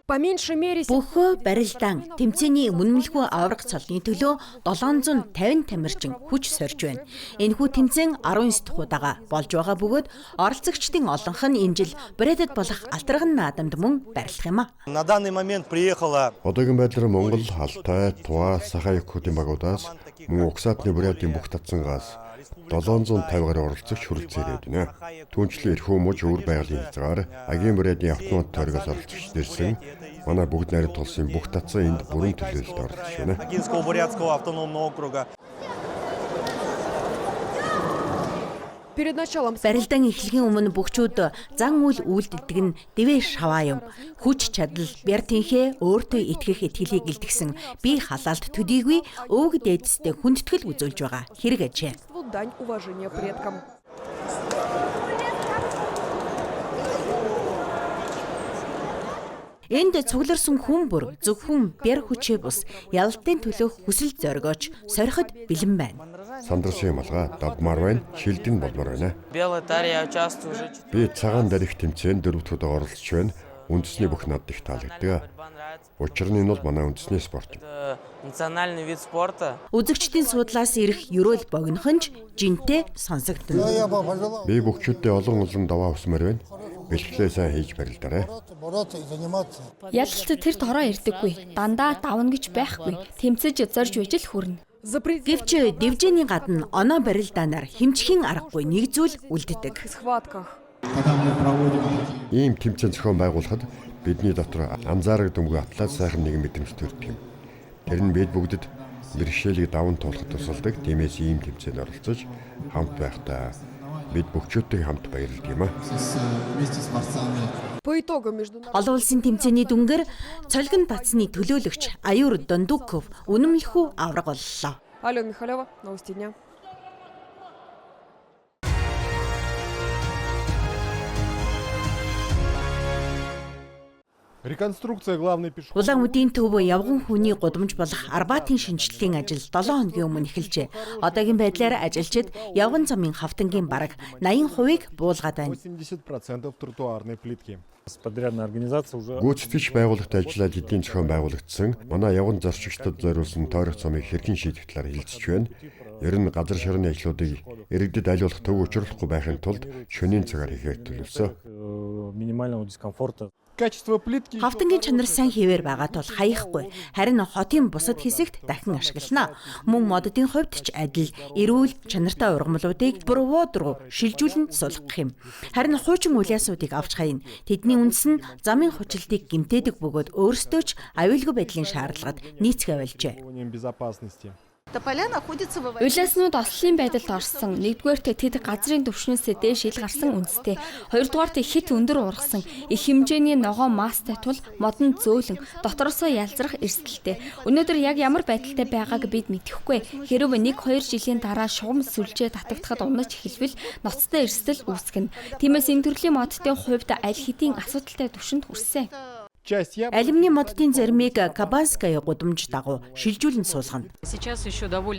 Бүх барилдаан тэмцээний мөнмөлгүй аврах цолны төлөө 750 тамирчин хүч сорж байна. Энэхүү тэмцээн 19 дахь удаага болж байгаа бөгөөд оролцогчдын олонх нь энэ жил брэдэд болох Алтарган наадамд мөн барилдах юм а. Одоогийн байдлаар Монгол, Алтай, Туга, Сахаяг-хотын багуудаас мөн Угсаатны брэдийн бүх татсангаас 750 гаруй оролцогч хүрэлцэн ирээд байна. Түүнчлэн эрхүү муж өвөр байгалийн хязгаар агийн брэдийн автомат тойрогоос оролцогч дэрсэн манай бүгд найрад улсын бүх татсан энд бүрэн төлөөлөлд оролцож байна. Барилдаан эхлэхийн өмнө бүгчүүд зан үйл үйлдэлдэг нь дэвээ шаваа юм. Хүч чадал, бяр тэнхээ өөртөө итгэх итгэлийг илтгэсэн бие халаалт төдийгүй өвөг дээдстэй хүндэтгэл үзүүлж байгаа хэрэг ажээ. Энд цугларсан хүн бүр зөвхөн бяр хүчээ бус ялалтын төлөөх хүсэл зоригооч сориход бэлэн байна. Сандарсан малгай давмаар байна, шилдэн болмоор байна. Би цагаан дарих тэмцээнд 4 дахь удаа оролцож байна. Үндэсний бүх надад их таалагддаг. Учир нь энэ бол манай үндэсний спорт. Үзэгчдийн судлаас ирэх ерөөл богинохонч жинтэй сонсогдно. Би бүгчүүддээ олон даваа усмаар байна. Бэлтгэлээ сайн хийж барилдаарай. Ялалт тэр тороо ирдэггүй. Дандаа давна гэж байхгүй. Тэмцэж зорж байж л хүрнэ. Гэвч дэвжээний гадна оноо барилдаанаар хэмжихийн аргагүй нэг зүйл үлддэг. Ийм тэмцээн зохион байгуулахад бидний дотор анзаарагдамгүй атлет сайхан нэгэн мэдрэмж төрдөг юм. Тэр нь бид бүгдэд бэрхшээлийг даван туулахад тусалдаг. Тиймээс ийм тэмцээнд оролцож хамт байхдаа бид бүгчүүдтэй хамт баярлдаг юм а. Олон улсын тэмцээний дүнгээр цолгон татсны төлөөлөгч Аюр Дондуков үнэмлэхүү авраг боллоо. Алена Михайлова, новости дня. Улаан үдийн төв явган хүний гудамж болох Арбатын шинжилгээний ажил 7 хоногийн өмнө эхэлжээ. Одоогийн байдлаар ажилчид явган замын хавтангийн бараг 80%-ийг буулгаад байна. Гүйцэтгэгч байгууллагатай ажиллаад эдийн зохион байгуулагдсан манай явган зарчигчдад зориулсан тойрох замыг хэрхэн шийдэх талаар хэлцэж байна. Ер нь газар ширээний ажлуудыг иргэдэд аль болох төв учруулахгүй байхын тулд шөнийн цагаар хийхэд төлөвлөсөн. Хавтангийн чанар сайн хэвээр байгаа тул хаяхгүй. Харин хотын бусад хэсэгт дахин ашиглана. Мөн моддын хувьд ч адил эрүүл чанартай ургамлуудыг провод руу шилжүүлэн сулгах юм. Харин хуучин улиасуудыг авч хаяна. Тэдний үндэс нь замын хүчлэлтийг гэмтээдэг бөгөөд өөрсдөө ч аюулгүй байдлын шаардлагад нийцгээ байлжээ. Улиаснууд ослын байдалд орсон. Нэгдүгээрт тэд газрын түвшнээс дээш ил гарсан үндэстэй. Хоёрдугаарт хит өндөр ургасан. Их хэмжээний ногоон мастай тул модон зөөлөн дотроосоо ялзрах эрсдэлтэй. Өнөөдөр яг ямар байдалтай байгааг бид мэдэхгүй. Хэрв 1-2 жилийн дараа шугам сүлжээ татагдахад унаж эхэлвэл ноцтой эрсдэл үүсгэнэ. Тиймээс энэ төрлийн модтын хувьд аль хэдийн асуудалтай түвшинд хүрсэн. Алюминий моддын заримыг Кабанская гудамж дагуу шилжүүлэн суулгана.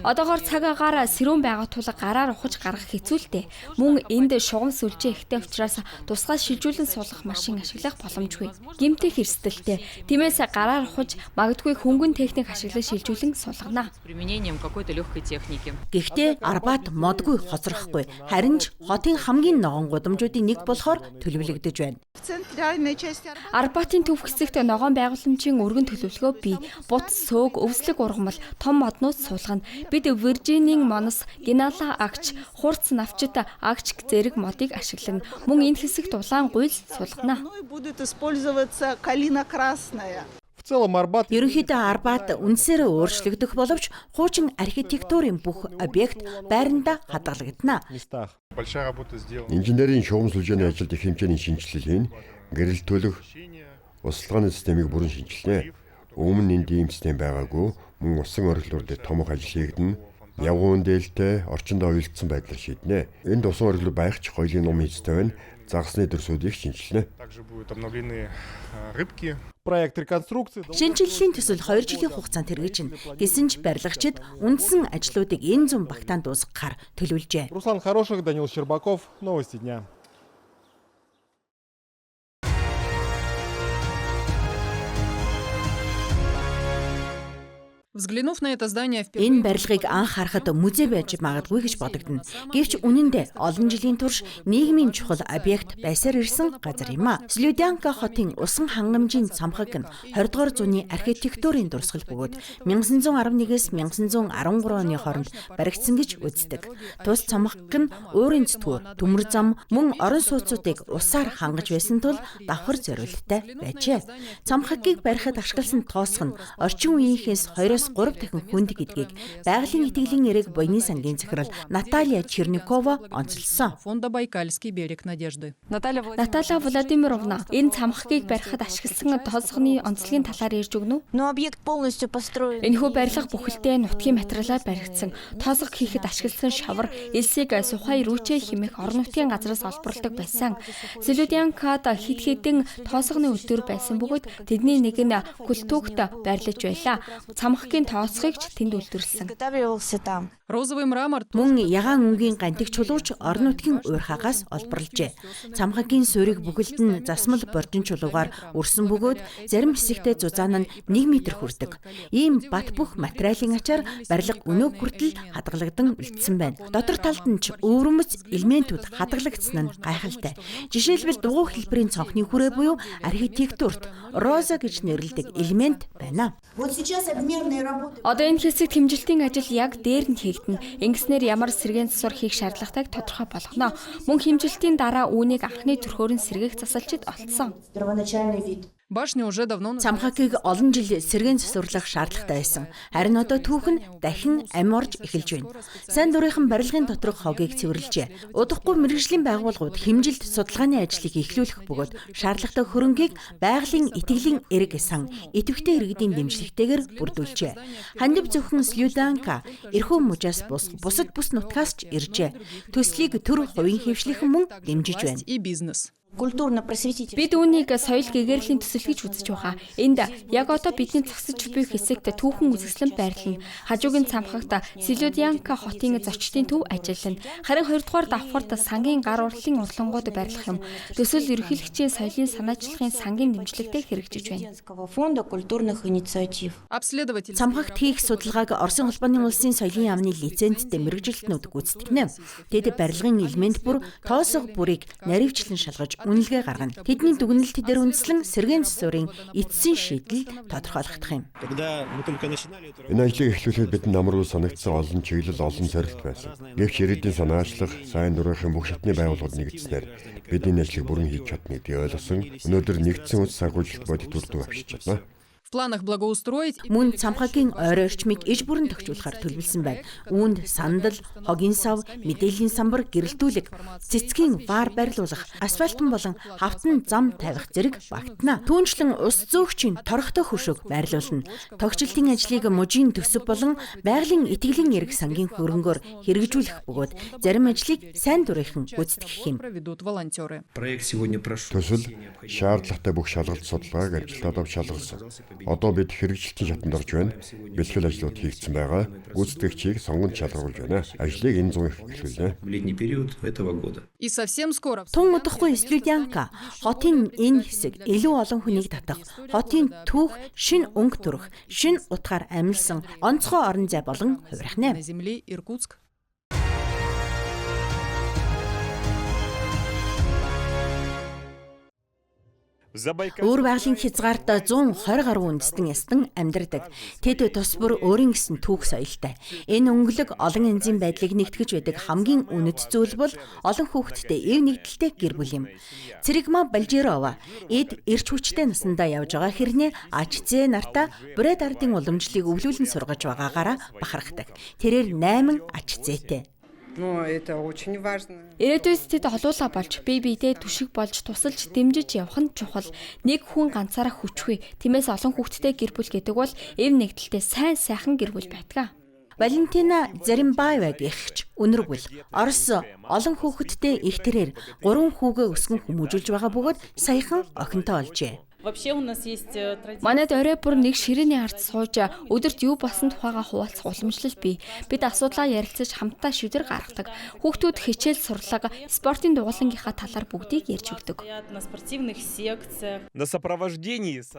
Одоогоор цаг агаар сэрүүн байгаа тул гараар ухаж гаргах хэцүүлтэй. Мөн энд шугам сүлжээ ихтэй учраас тусгай шилжүүлэн суулгах машин ашиглах боломжгүй. Гэмтэх эрсдэлтэй. Тиймээс гараар ухаж магадгүй хөнгөн техник ашиглаж шилжүүлэн суулгана. Гэхдээ Арбат модгүй хоцрохгүй. Харин ч хотын хамгийн ногоон гудамжуудын нэг болохоор төлөвлөгдөж байна. Арбатын төв хэсэгт ногоон байгууламжийн өргөн төлөвлөгөө бий. Бут, сөг, өвслэг ургамал, том моднууд суулгана. Бид Виржинийн Монос, Генала агч, хурц навчит агч зэрэг модыг ашиглана. Мөн энэ хэсэгт улаан гуйл суулгана. Ерөнхийдөө Арбат үндсээр өөрчлөгдөх боловч хуучин архитектурын бүх объект байранда хадгалагдана. Инженерийн шугам сүлжээний ажилд их хэмжээний шинжилэл хийн, гэрэл төлөх, услалгааны системийг бүрэн шинжилнэ. Өмнө энд ийм систем байгаагүй. Мөн усан оргилууд дээр томох ажил хийгдэнэ. Явган дээлтэй орчиндөө уялдсан байдлаар шийднэ. Энд усан оргил байх ч хоёулын ном хийцтэй байна. Загасны дөрсүүдийг шинжилнэ. Шинжилгэлийн төсөл 2 жилийн хугацаанд хэрэгжинэ. Гэсэн ч барилгачид үндсэн ажлуудыг энэ зам багтаанд дуусгахаар төлөвлөжээ. Руслан Хороших, Данил Щербаков, новости дня. Взглянув на это здание Энэ барилгыг анх харахад музей байж магадгүй гэж бодогдно. Гэвч үнэн дээр олон жилийн турш нийгмийн чухал объект байсаар ирсэн газар юм а. Слюдянка хотын усан хангамжийн цамхаг нь 20 дугаар зууны архитектурын дурсгал бөгөөд 1911-с 1913 оны хооронд баригдсан гэж үздэг. Тус цамхаг нь уурын зүтгүү, төмөр зам, мөн орон сууцуудыг усаар хангаж байсан тул давхар зориулттай байжээ. Цамхагийг барихад ашигласан тоосго нь орчин үеийнхээс 2-3 дахин хүнд гэдгийг байгалийн итгэлийн эрэг буйны сангийн захирал Наталья Черникова онцолсон. фонда Байкальский берег надежды. Наталья Владимировна, энэ цамхагийг барихад ашигласан тоосгоны онцлогийн талаар ярьж өгнө үү? Но объект полностью построен. Энэхүү барилга бүхэлдээ нутгийн материалаар баригдсан. Тоосго хийхэд ашигласан шавар, элсийг сухай рүүчэ хэмээх орон нутгийн газраас олборлдог байсан. Слюдянкад хэд хэдэн тоосгоны үлдвэр байсан бөгөөд тэдний нэг нь культугт байрлаж байлаа. Цамхагийн тоосгыг ч тэнд үлдвэрлсэн. Изготавливался там. Розовый мрамор Мөн ягаан өнгийн гантик чулууч орон нутгийн уурхаагаас олборлжээ. Цамхагийн суурийг бүхэлд нь засмал бордон чулуугаар өрсөн бөгөөд зарим хэсэгтээ зузаан нь 1 м хүрдэг. Ийм бат бөх материалын ачаар барилга өнөө хүртэл хадгалагдан үлдсэн байна. Дотор талд нь ч өвөрмөц элементүүд хадгалагдсан нь гайхалтай. Жишээлбэл дугуй хэлбэрийн цонхны хүрээ буюу архитектурт роза гэж нэрлэдэг элемент байна. Одоо энэ хэсэгт хэмжилтийн ажил яг дээр нь хийгдэнэ. Ингэснээр ямар сэргээн засвар хийх шаардлагатайг тодорхой болгоно. Мөн хэмжилтийн дараа үүнийг анхны төрхөөр нь сэргээх засалчид олдсон. башня уже давно Цамхагийг олон жил сэргээн засварлах шаардлагатай байсан. Харин одоо түүх нь дахин амь орж эхэлж байна. Сайн дурынхан барилгын доторх хогийг цэвэрлжээ. Удахгүй мэргэжлийн байгууллагууд хэмжилт судалгааны ажлыг эхлүүлэх бөгөөд шаардлагатай хөрөнгийг байгалийн итгэлийн эрэг сан идэвхтэй иргэдийн дэмжлэгтэйгээр бүрдүүлжээ. Хандив зөвхөн Слюдянка эрхүү мужаас бусад бүс нутгаас ч иржээ. Төслийг төр хувийн хэвшлийнхэн мөн дэмжиж байна. и бизнес. Культурно-просветительский. Бид үүнийг соёл гэгэрлийн төсөл гэж үзэж байгаа. Энд яг одоо бидний зогсож буй хэсэгт түүхэн үзэсгэлэн байрлана. Хажуугийн цамхагт Слюдянка хотын зочдын төв ажиллана. Харин 2 дугаар давхарт сангийн гар урлалын урлангууд байрлах юм. Төсөл ерөнхийлөгчийн соёлын санаачлагын сангийн дэмжлэгтэй хэрэгжиж байна. Фонда культурных инициатив. Обследователь Цамхагт хийх судалгааг Оросын холбооны улсын соёлын яамны лицензтэй мэргэжилтнүүд гүйцэтгэнэ. Тэд барилгын элемент бүр тоосго бүрийг наривчлан шалгаж үнэлгээ гаргана. Тэдний дүгнэлт дээр үндэслэн сэргээн засварын эцсийн шийдэл тодорхойлогдох юм. Энэ ажлыг эхлүүлэхэд бидэнд намруу санагдсан олон чиглэл, олон зорилт байсан. Гэвч ирээдүйн санаачлах, сайн дурынхын бүх шатны байгууллагууд нэгдснээр бидний ажлыг бүрэн хийж чадна гэдгийг ойлгосон. Өнөөдөр нэгдсэн үс санхүүжилт бодит үр дүн авчиж чадна. в планах благоустроить Мөн цамхагийн ойр орчмыг иж бүрэн тохижуулахар төлөвлөсөн байна. Үүнд сандал, хогийн сав, мэдээллийн самбар гэрэлтүүлэг, цэцгийн ваар барилуулах, асфальтан болон хавтан зам тавих зэрэг багтана. Түүнчлэн ус зөөгчийн торохтой хөшөөг байрлуулна. Тогтчлтын ажлыг мужийн төсөв болон байгалийн итгэлийн эрэг сангийн хөрөнгөөр хэрэгжүүлэх бөгөөд зарим ажлыг сайн дурынхан гүйцэтгэх юм. проведут волонтеры. Төсөл шаардлагатай бүх шалгалт судалгааг ажилтнууд авч шалгалсан. Одоо бид хэрэгжилтийн шатанд орж байна. Бэлтгэл ажлууд хийгдсэн байгаа. Гүйцэтгэгчийг сонгонд шалгаруулж байна. Ажлыг энэ зуун эхлүүлнэ. И совсем скоро Тун удахгүй Слюдянка хотын энэ хэсэг илүү олон хүнийг татах, хотын түүх шин өнгө төрөх, шин утгаар амилсан онцгой орон зай болон хувирахнэ. на земле Иркутск. Өөр байгалийн хязгаарт 120 гаруй үндэстэн ястан амьдардаг. Тэд тус бүр өөрийн гэсэн түүх соёлтой. Энэ өнгөлөг олон янзын байдлыг нэгтгэж байдаг хамгийн үнэт зүйл бол олон хүүхэдтэй эв нэгдэлтэй гэр бүл юм. Цэрэгма Балжирова эд эрч хүчтэй насндаа явж байгаа хэрнээ АЧЗ нартаа Бред ардын уламжлалыг өвлүүлэн сургаж байгаагаараа бахархдаг. Тэрээр 8 АЧЗ-тэй. Ирээдүйд тэд холуулаа болж бие биедээ түшиг болж тусалж дэмжиж явах нь чухал. Нэг хүн ганцаараа хүчгүй. Тиймээс олон хүүхэдтэй гэр бүл гэдэг бол эв нэгдэлтэй сайн сайхан гэр бүл байдаг. Валентина Заримбаева гихч өнөр бүл Орос олон хүүхэдтэй их тэрээр 3 хүүгээ өсгөн хүмүүжүүлж байгаа бөгөөд саяхан охинтой олжээ. Манайд орой бүр нэг ширээний ард сууж өдөрт юу болсон тухайга хуваалцах уламжлал бий. Бид асуудлаа ярилцаж хамтдаа шийдвэр гаргадаг. Хүүхдүүд хичээл сурлага, спортын дугуулангийнхаа талаар бүгдийг ярьж өгдөг.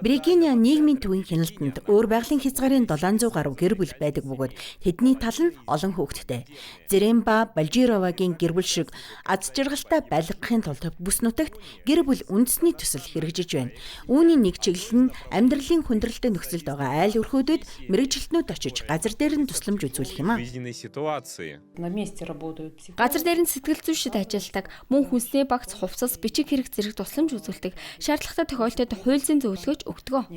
Бригиня нийгмийн төвийн хяналтанд өөр байгалийн хязгаарын 700 гаруй гэр бүл байдаг бөгөөд тэдний тал нь олон хүүхэдтэй. Зэремба Балжировагийн гэр бүл шиг аз жаргалтай байлгахын тулд бүс нутагт гэр бүл үндэсний төсөл хэрэгжиж байна. Үүний нэг чиглэл нь амьдралын хүндрэлтэй нөхцөлд байгаа айл өрхөөдөд мэрэгжилтнүүд очиж газар дээр нь тусламж үзүүлэх юм а. Газар дээр нь сэтгэл зүйчид ажилладаг, мөн хүнсний багц, хувцас, бичиг хэрэг зэрэг тусламж үзүүлдэг. Шаардлагатай тохиолдолд хууль зүйн зөвлөгөөч өгдөг.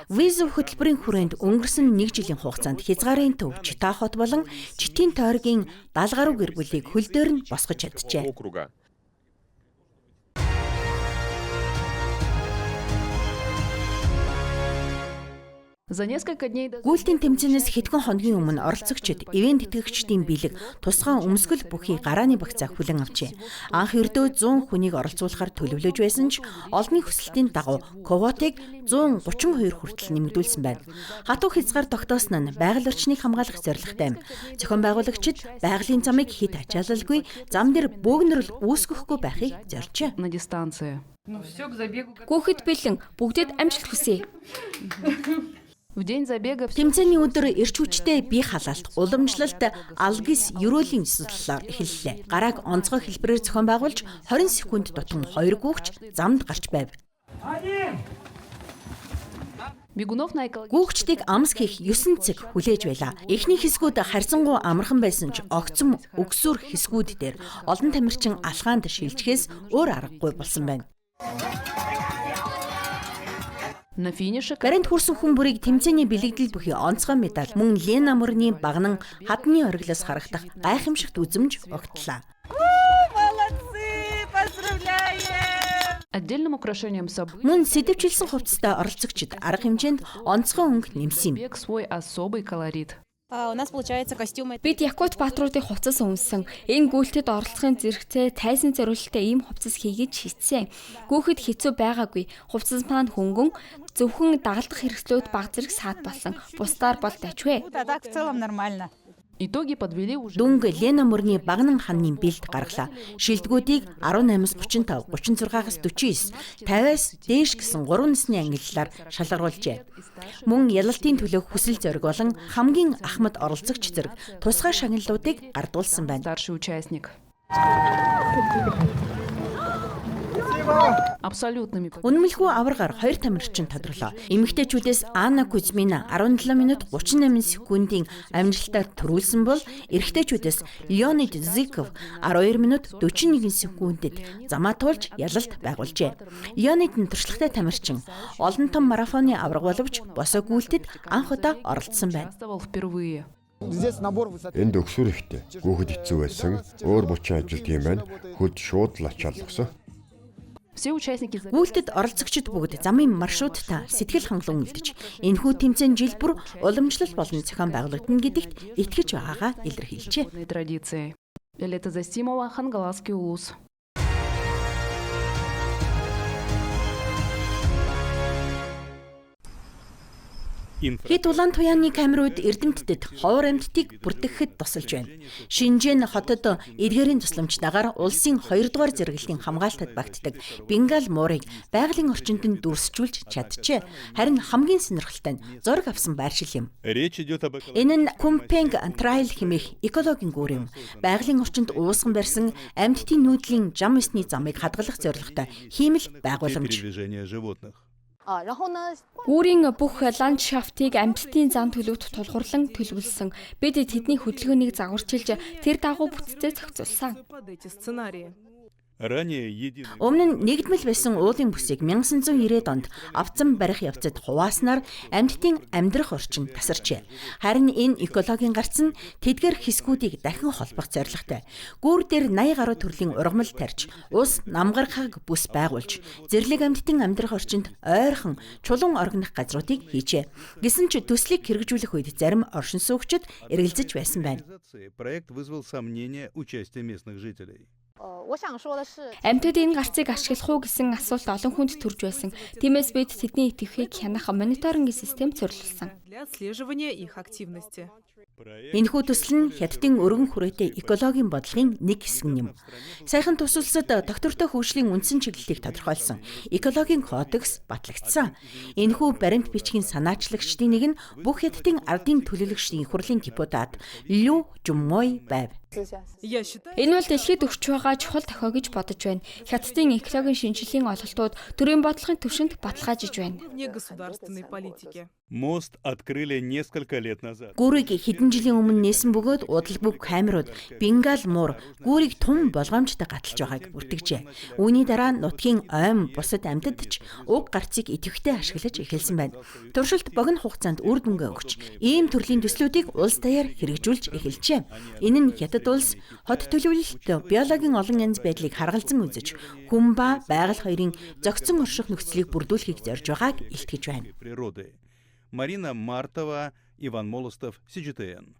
Виза хөтөлбөрийн хүрээнд өнгөрсөн 1 жилийн хугацаанд Хязгаарын төв, Чита хот болон Читийн тойргийн 70 гаруй гэр бүлийг хөл дээр нь босгож чаджээ. Гүйлтийн тэмцээнээс хэдхэн хоногийн өмнө оролцогчид, ивент тэтгэгчдийн бэлэг, тусгай өмсгөл бүхий гарааны багцаа хүлээн авчээ. Анх ердөө 100 хүнийг оролцуулахар төлөвлөж байсан ч олонний хүсэлтийн дагуу квотыг 132 хүртэл нэмэгдүүлсэн байна. Хатуу хязгаар тогтоосон нь байгаль орчныг хамгаалах зорилготой юм. Зохион байгуулагчид байгалийн замыг хэд ачаалалгүй зам дээр бөөгнөрөл үүсгэхгүй байхыг зорьжээ. Хүүхэд бэлэн бүгдэд амжилт хүсье. Тэмцээний өдөр эрч хүчтэй бие халаалт, уламжлалт, алгис ерөөлийн судлалаар эхэллээ. Гарааг онцгой хэлбэрээр зохион байгуулж 20 секунд тутам 2 гүйгч замд гарч байв. Гүйгчдийг амс хийх 9 цаг хүлээж байлаа. Эхний хэсгүүд харьцангуй амархан байсан ч огцом өгсүр хэсгүүд дээр олон тамирчин алхаанд шилжихээс өөр аргагүй болсон байна. Гарант хүрсэн хүн бүрийг тэмцээний бэлэгдэл бүхий онцгой медаль мөн Лена Мурны багнан хадны ориглоос харагдах гайхамшигт үзэмж огтлаа. Мөн сэдэвчилсэн хувцастай оролцогчид арга хэмжээнд онцгой өнгө нэмсэн юм. Бид Якут баатруудын хувцас өмсөн. Энэ гүйлтэд оролцохын зэрэгцээ тайзан зориулалттай ийм хувцас хийгээд шийдсэн. Гүүхэд хэцүү байгаагүй. Хувцас маань хөнгөн, зөвхөн дагалдах хэрэгслүүд баг зэрэг саад болсон. Бусдаар бол дажгүй. Дүнг Лена Мурны багнан ханны бэлд гаргалаа. Шилдэгүүдийг 18-аас 35, 36-аас 49, 50-аас дээш гэсэн 3 насны ангиллаар шалгаруулжээ. Мөн ялалтын төлөөх хүсэл зориг болон хамгийн ахмад оролцогч зэрэг тусгай шагналуудыг гардуулсан байна. Үнэмлэхүй аваргаар 2 тамирчин тодорлоо. Эмэгтэйчүүдээс Анна Кузьмина 17 минут 38 секундын амжилтаар төрүүлсэн бол эрэгтэйчүүдээс Леонид Зыков 12 минут 41 секундэд замаа туулж ялалт байгуулжээ. Леонид нь туршлагатай тамирчин. Олон том марафоны аварга боловч босоо гүйлтэд анх удаа оролцсон байна. Энд өгсүр ихтэй. Гүүхэд хэцүү байсан. Өөр бучин ажилт юм байна. Хөд шууд л ачаалгасан. Гүйлтэд оролцогчид бүгд замын маршрутта сэтгэл хангалуун үлдэж, энэхүү тэмцээн жил бүр уламжлал болон зохион байгуулагдана гэдэгт итгэж байгаагаа илэрхийлжээ. Хэд улаан туяаны камерууд Эрдэмтэд ховор амьтдыг бүртгэхэд тусалж байна. Шинжэн хотод эдгээрийн тусламжтайгаар улсын 2 дугаар зэрэглэлийн хамгаалтад багтдаг Бенгал муурыг байгалийн орчинд нь дүрсжүүлж чаджээ. Харин хамгийн сонирхолтой нь зураг авсан байршил юм. Энэ нь Кумпенг Трайл хэмээх экологийн гүүр юм. Байгалийн орчинд уусган барьсан амьтдын нүүдлийн жам ёсны замыг хадгалах зорилготой хиймэл байгууламж. Гүүрийн бүх ландшафтыг амьтдын зам төлөвт тулгуурлан төлөвлөсөн. Бид тэдний хөдөлгөөнийг загварчилж тэр дагуу бүтцээ зохицуулсан. Өмнө нь нэгдмэл байсан уулын бүсийг 1990-ад онд авцам барих явцад хувааснаар амьтдын амьдрах орчин тасарчээ. Харин энэ экологийн гарц нь тэдгээр хэсгүүдийг дахин холбох зорилготой. Гүүр дээр 80 гаруй төрлийн ургамал тарьж, ус намгархаг бүс байгуулж, зэрлэг амьтдын амьдрах орчинд ойрхон чулуун оргинох газруудыг хийжээ. Гэсэн ч төслийг хэрэгжүүлэх үед зарим оршин суугчид эргэлзэж байсан байна. Амьтад энэ гарцыг ашиглах уу гэсэн асуулт олон хүнд төрж байсан. Тиймээс бид тэдний идэвхийг хянах мониторингийн систем зориулсан. Для отслеживания их активности. Энэхүү төсөл нь Хятадын өргөн хүрээтэй экологийн бодлогын нэг хэсэг юм. Саяхан тус улсад доктортой хөгжлийн үндсэн чиглэлийг тодорхойлсон экологийн кодекс батлагдсан. Энэхүү баримт бичгийн санаачлагчдын нэг нь бүх Хятадын ардын төлөөлөгчдийн хурлын депутат Лю Жумой байв. Я считаю, Энэ бол дэлхийд өгч байгаа чухал дохио гэж бодож байна. Хятадын экологийн шинжилгээний олголтууд төрийн бодлогын түвшинд баталгаажиж байна. вне государственной политики. Мост открыли несколько лет назад. Гүүрийг хэдэн жилийн өмнө нээсэн бөгөөд удалбүг камерууд Бенгал муур гүүрийг тун болгоомжтой гаталж байгааг бүртгэжээ. Үүний дараа нутгийн ойн бусад амьтад ч уг гарцыг идэвхтэй ашиглаж эхэлсэн байна. Туршилт богино хугацаанд үр дүнгээ өгч, ийм төрлийн төслүүдийг улс даяар хэрэгжүүлж эхэлжээ. Энэ нь Хятад улс хот төлөвлөлт, биологийн олон янз байдлыг харгалзан үзэж, хүн ба байгаль хоёрын зохицон орших нөхцөлийг бүрдүүлэхийг зорж байгааг илтгэж байна. Природы. Марина Мартова, Иван Молостов, CGTN.